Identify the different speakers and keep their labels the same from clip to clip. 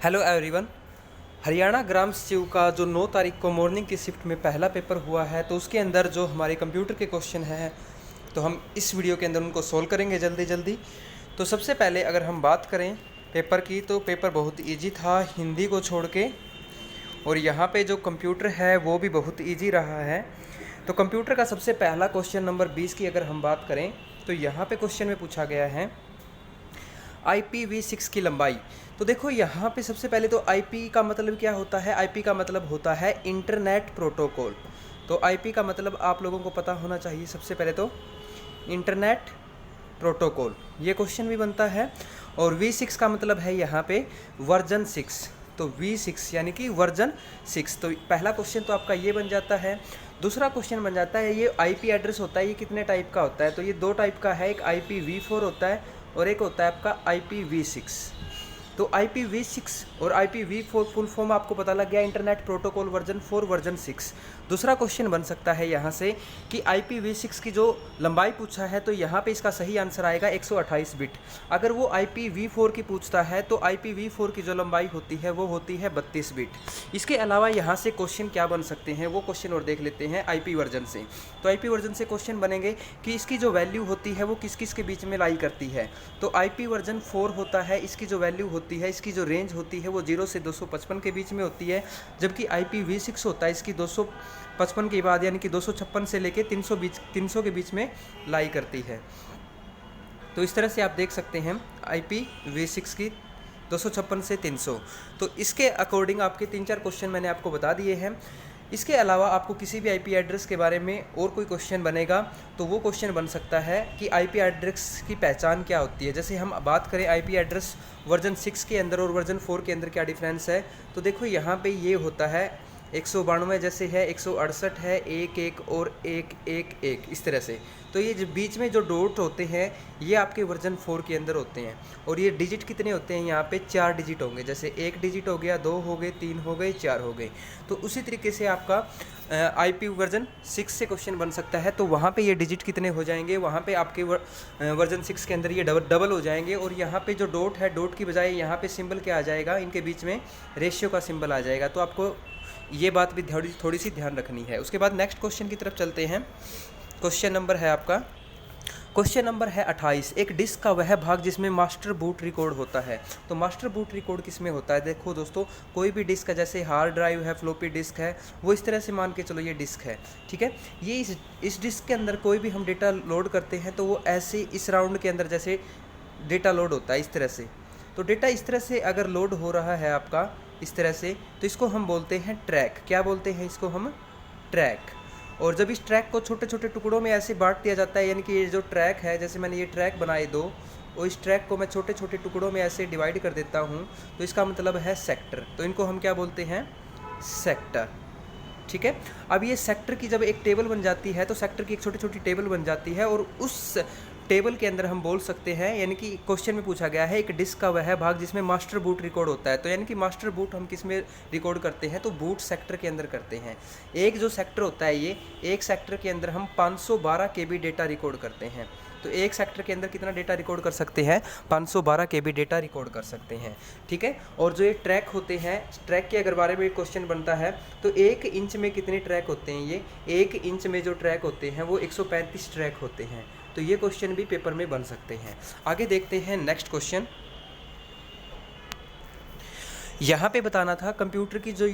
Speaker 1: Hello everyone. Haryana ग्राम सचिव का जो 9 तारीख को मॉर्निंग की शिफ्ट में पहला पेपर हुआ है, तो उसके अंदर जो हमारे कंप्यूटर के क्वेश्चन हैं, तो हम इस वीडियो के अंदर उनको सॉल्व करेंगे जल्दी जल्दी। तो सबसे पहले अगर हम बात करें पेपर की, तो पेपर बहुत इजी था हिंदी को छोड़ के, और यहाँ पे जो कंप्यूटर है वो भी बहुत इजी रहा है। तो कंप्यूटर का सबसे पहला क्वेश्चन नंबर 20 की अगर हम बात करें, तो यहाँ पे क्वेश्चन में पूछा गया है IPv6 की लंबाई। तो देखो यहाँ पे सबसे पहले तो IP का मतलब क्या होता है। IP का मतलब होता है इंटरनेट प्रोटोकॉल। तो IP का मतलब आप लोगों को पता होना चाहिए सबसे पहले तो इंटरनेट प्रोटोकॉल, ये क्वेश्चन भी बनता है। और V6 का मतलब है यहाँ पे वर्जन 6, तो V6 यानी कि वर्जन 6। तो पहला क्वेश्चन तो आपका ये बन जाता है। दूसरा क्वेश्चन बन जाता है ये IP एड्रेस होता है, ये कितने टाइप का होता है। तो ये दो टाइप का है, एक IPv4 होता है और एक होता है आपका IPv6। तो IPv6 और IPv4 फुल फॉर्म आपको पता लग गया, इंटरनेट प्रोटोकॉल वर्जन 4 वर्जन 6। दूसरा क्वेश्चन बन सकता है यहाँ से कि IPv6 की जो लंबाई पूछा है, तो यहाँ पे इसका सही आंसर आएगा 128 बिट। अगर वो IPv4 की पूछता है, तो IPv4 की जो लंबाई होती है वो होती है 32 बिट। इसके अलावा यहाँ से क्वेश्चन क्या बन सकते हैं, वो क्वेश्चन और देख लेते हैं IP वर्जन से। तो IP वर्जन से क्वेश्चन बनेंगे कि इसकी जो वैल्यू होती है वो किस किस के बीच में लाई करती है। तो IP वर्जन 4 होता है, इसकी जो वैल्यू होती है, इसकी जो रेंज होती है वो 0 से 255 के बीच में होती है। जबकि IPv6 होता है, इसकी 255 के बाद यानी कि 256 से लेके 300 के बीच में लाई करती है। तो इस तरह से आप देख सकते हैं IPv6 की 256 से 300। तो इसके अकॉर्डिंग आपके 3-4 क्वेश्चन मैंने आपको बता दिए हैं। इसके अलावा आपको किसी भी IP एड्रेस के बारे में और कोई क्वेश्चन बनेगा, तो वो क्वेश्चन बन सकता है कि IP एड्रेस की पहचान क्या होती है। जैसे हम बात करें IP एड्रेस वर्जन 6 के अंदर और वर्जन 4 के अंदर क्या डिफरेंस है, तो देखो यहाँ पे ये होता है 192 जैसे है, 168 है, 11 और 111 इस तरह से। तो ये जो बीच में जो डॉट होते हैं ये आपके वर्जन 4 के अंदर होते हैं। और ये डिजिट कितने होते हैं, यहाँ पे 4 डिजिट होंगे। जैसे 1 डिजिट हो गया, 2 हो गए, 3 हो गए, 4 हो गए। तो उसी तरीके से आपका IP वर्जन 6 से क्वेश्चन बन सकता है। तो वहाँ पे ये डिजिट कितने हो जाएंगे, वहाँ पे आपके वर्जन 6 के अंदर ये डबल हो जाएंगे। और यहाँ पे जो डॉट है, डॉट की बजाय यहाँ पे सिंबल क्या आ जाएगा, इनके बीच में रेशियो का सिंबल आ जाएगा। तो आपको ये बात भी थोड़ी सी ध्यान रखनी है। उसके बाद नेक्स्ट क्वेश्चन की तरफ चलते हैं। क्वेश्चन नंबर है आपका, क्वेश्चन नंबर है 28। एक डिस्क का वह भाग जिसमें मास्टर बूट रिकॉर्ड होता है। तो मास्टर बूट रिकॉर्ड किस में होता है, देखो दोस्तों, कोई भी डिस्क है, जैसे हार्ड ड्राइव है, फ्लॉपी डिस्क है, वो इस तरह से मान के चलो ये डिस्क है, ठीक है। ये इस डिस्क के अंदर कोई भी हम डेटा लोड करते हैं, तो वो ऐसे इस राउंड के अंदर जैसे डेटा लोड होता है इस तरह से। तो डेटा इस तरह से अगर लोड हो रहा है आपका इस तरह से, तो इसको हम बोलते हैं ट्रैक। क्या बोलते हैं इसको हम, ट्रैक। और जब इस ट्रैक को छोटे छोटे टुकड़ों में ऐसे बांट दिया जाता है, यानी कि ये जो ट्रैक है, जैसे मैंने ये ट्रैक बनाए दो, और इस ट्रैक को मैं छोटे छोटे टुकड़ों में ऐसे डिवाइड कर देता हूँ, तो इसका मतलब है सेक्टर। तो इनको हम क्या बोलते हैं, सेक्टर, ठीक है। अब ये सेक्टर की जब एक टेबल बन जाती है, तो सेक्टर की एक छोटी छोटी टेबल बन जाती है, और उस टेबल के अंदर हम बोल सकते हैं, यानी कि क्वेश्चन में पूछा गया है एक डिस्क का वह भाग जिसमें मास्टर बूट रिकॉर्ड होता है। तो यानी कि मास्टर बूट हम किस में रिकॉर्ड करते हैं, तो बूट सेक्टर के अंदर करते हैं। एक जो सेक्टर होता है, ये एक सेक्टर के अंदर हम 512 KB डेटा रिकॉर्ड करते हैं। तो एक सेक्टर के अंदर कितना डेटा रिकॉर्ड कर सकते हैं, 512 KB डेटा रिकॉर्ड कर सकते हैं, ठीक है। और जो ये ट्रैक होते हैं, ट्रैक के अगर बारे में क्वेश्चन बनता है, तो 1 इंच में कितने ट्रैक होते हैं, ये 1 इंच में जो ट्रैक होते हैं वो 135 ट्रैक होते हैं। तो ये क्वेश्चन भी पेपर में बन सकते हैं। आगे देखते हैं नेक्स्ट क्वेश्चन। यहाँ पे बताना था कंप्यूटर की जो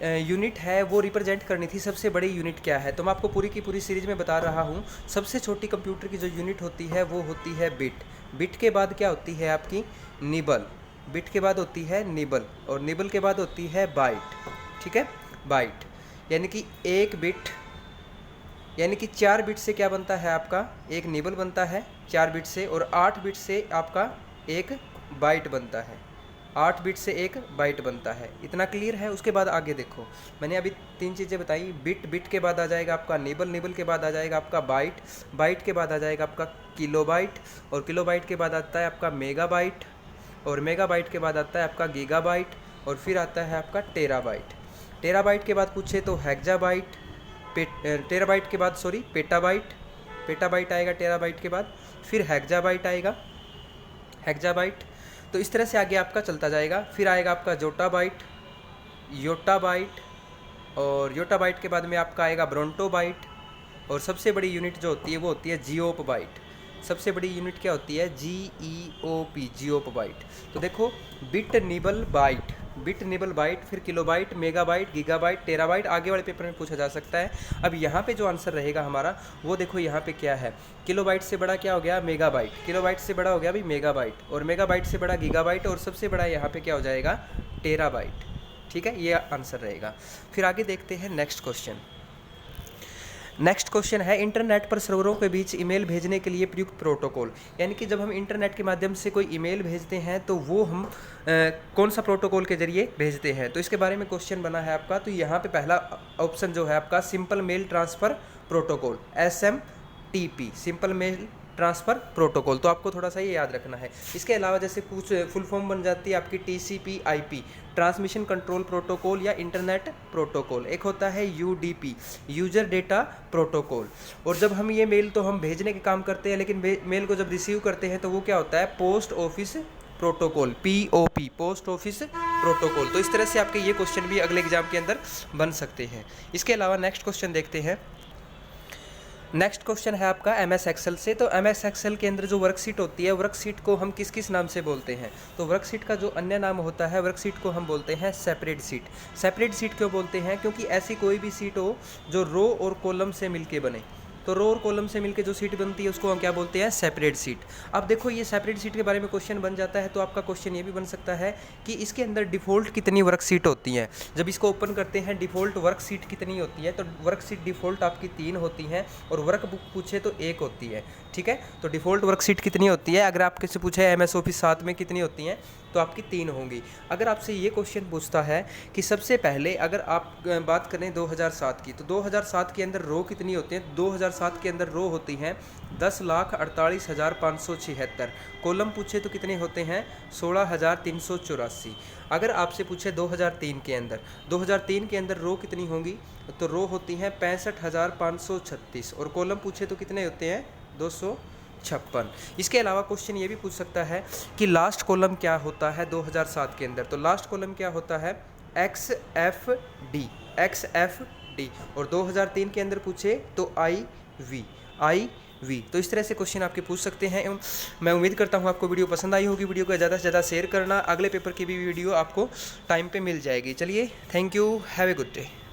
Speaker 1: यूनिट है वो रिप्रेजेंट करनी थी, सबसे बड़ी यूनिट क्या है। तो मैं आपको पूरी की पूरी सीरीज में बता रहा हूँ। सबसे छोटी कंप्यूटर की जो यूनिट होती है वो होती है बिट। बिट के बाद क्या होती है आपकी, निबल। बिट के बाद होती है निबल, और निबल के बाद होती है बाइट, ठीक है, बाइट। यानी कि 1 बिट, यानी कि 4 बिट से क्या बनता है आपका, एक निबल बनता है 4 बिट से, और 8 बिट से आपका एक बाइट बनता है। 8 बिट से एक बाइट बनता है। इतना क्लियर है। उसके बाद आगे देखो, मैंने अभी 3 चीज़ें बताई। बिट के बाद आ जाएगा आपका निबल, निबल के बाद आ जाएगा आपका बाइट, बाइट के बाद आ जाएगा आपका किलोबाइट, और किलोबाइट के बाद आता है आपका मेगाबाइट, और मेगाबाइट के बाद आता है आपका गीगाबाइट, और फिर आता है आपका टेराबाइट। टेराबाइट के बाद पूछे तो हेक्साबाइट, टेराबाइट के बाद सॉरी पेटाबाइट, पेटाबाइट आएगा टेराबाइट के बाद, फिर हेक्साबाइट आएगा, हेक्साबाइट। तो इस तरह से आगे आपका चलता जाएगा। फिर आएगा आपका जोटा बाइट, योटा बाइट, और योटा बाइट के बाद में आपका आएगा ब्रोंटो बाइट, और सबसे बड़ी यूनिट जो होती है वो होती है जियोप बाइट। सबसे बड़ी यूनिट क्या होती है? GEOP, जियोप बाइट। तो देखो bit nibble byte, bit nibble byte, फिर किलोबाइट, मेगाबाइट, गीगाबाइट, टेराबाइट, आगे वाले पेपर में पूछा जा सकता है। अब यहाँ पे जो आंसर रहेगा हमारा वो देखो यहाँ पे क्या है, किलोबाइट से बड़ा क्या हो गया? मेगाबाइट। किलोबाइट से बड़ा हो गया भाई मेगाबाइट, और मेगाबाइट से बड़ा गीगाबाइट, और सबसे बड़ा यहाँ पे क्या हो जाएगा? टेराबाइट। ठीक है, ये आंसर रहेगा। फिर आगे देखते हैं नेक्स्ट क्वेश्चन। नेक्स्ट क्वेश्चन है इंटरनेट पर सर्वरों के बीच ईमेल भेजने के लिए प्रयुक्त प्रोटोकॉल। यानी कि जब हम इंटरनेट के माध्यम से कोई ईमेल भेजते हैं तो वो हम कौन सा प्रोटोकॉल के जरिए भेजते हैं, तो इसके बारे में क्वेश्चन बना है आपका। तो यहाँ पे पहला ऑप्शन जो है आपका simple mail transfer protocol, SMTP, simple mail transfer protocol. तो आपको थोड़ा सा ये याद रखना है। इसके अलावा जैसे कुछ फुल फॉर्म बन जाती है आपकी TCP/IP, ट्रांसमिशन कंट्रोल प्रोटोकॉल या इंटरनेट प्रोटोकॉल। एक होता है UDP, यूजर डेटा प्रोटोकॉल। और जब हम ये मेल तो हम भेजने के काम करते हैं, लेकिन मेल को जब रिसीव करते हैं तो वो क्या होता है? Post office protocol, POP, post office protocol. तो इस तरह से आपके ये क्वेश्चन भी अगले एग्जाम के अंदर बन सकते हैं। इसके अलावा नेक्स्ट क्वेश्चन देखते हैं। नेक्स्ट क्वेश्चन है आपका MS एक्सेल से। तो MS एक्सेल के अंदर जो वर्कशीट होती है, वर्कशीट को हम किस किस नाम से बोलते हैं? तो वर्कशीट का जो अन्य नाम होता है, वर्कशीट को हम बोलते हैं सेपरेट सीट। सेपरेट सीट क्यों बोलते हैं? क्योंकि ऐसी कोई भी सीट हो जो रो और कॉलम से मिलके बने, तो रो और कॉलम से मिलके जो सीट बनती है उसको हम क्या बोलते हैं? Separate seat. अब देखो ये सेपरेट सीट के बारे में क्वेश्चन बन जाता है, तो आपका क्वेश्चन ये भी बन सकता है कि इसके अंदर डिफ़ॉल्ट कितनी वर्कशीट होती हैं। जब इसको ओपन करते हैं डिफ़ॉल्ट वर्कशीट कितनी होती है, तो वर्कशीट डिफ़ॉल्ट आपकी 3 होती हैं, और वर्क बुक पूछे तो 1 होती है। ठीक है, तो डिफ़ॉल्ट वर्कशीट कितनी होती है? अगर आपके से पूछे MS ऑफिस 7 में कितनी होती हैं, तो आपकी 3 होंगी। अगर आपसे ये क्वेश्चन पूछता है कि सबसे पहले अगर आप बात करें 2007 की, तो 2007 के अंदर रो कितनी होती हैं? 2007 के अंदर रो होती हैं 10,48,576। कॉलम पूछे तो कितने होते हैं? 16,384। अगर आपसे पूछे 2003 के अंदर, 2003 के अंदर रो कितनी होंगी? तो रो होती हैं 65,536, और कॉलम पूछे तो कितने होते हैं? 256। इसके अलावा क्वेश्चन ये भी पूछ सकता है कि लास्ट कॉलम क्या होता है 2007 के अंदर? तो लास्ट कॉलम क्या होता है? XFD, XFD। और 2003 के अंदर पूछे तो IV। तो इस तरह से क्वेश्चन आपके पूछ सकते हैं। मैं उम्मीद करता हूँ आपको वीडियो पसंद आई होगी। वीडियो को ज़्यादा से ज़्यादा शेयर करना। अगले पेपर की भी वीडियो आपको टाइम पे मिल जाएगी। चलिए, thank you, have a good day.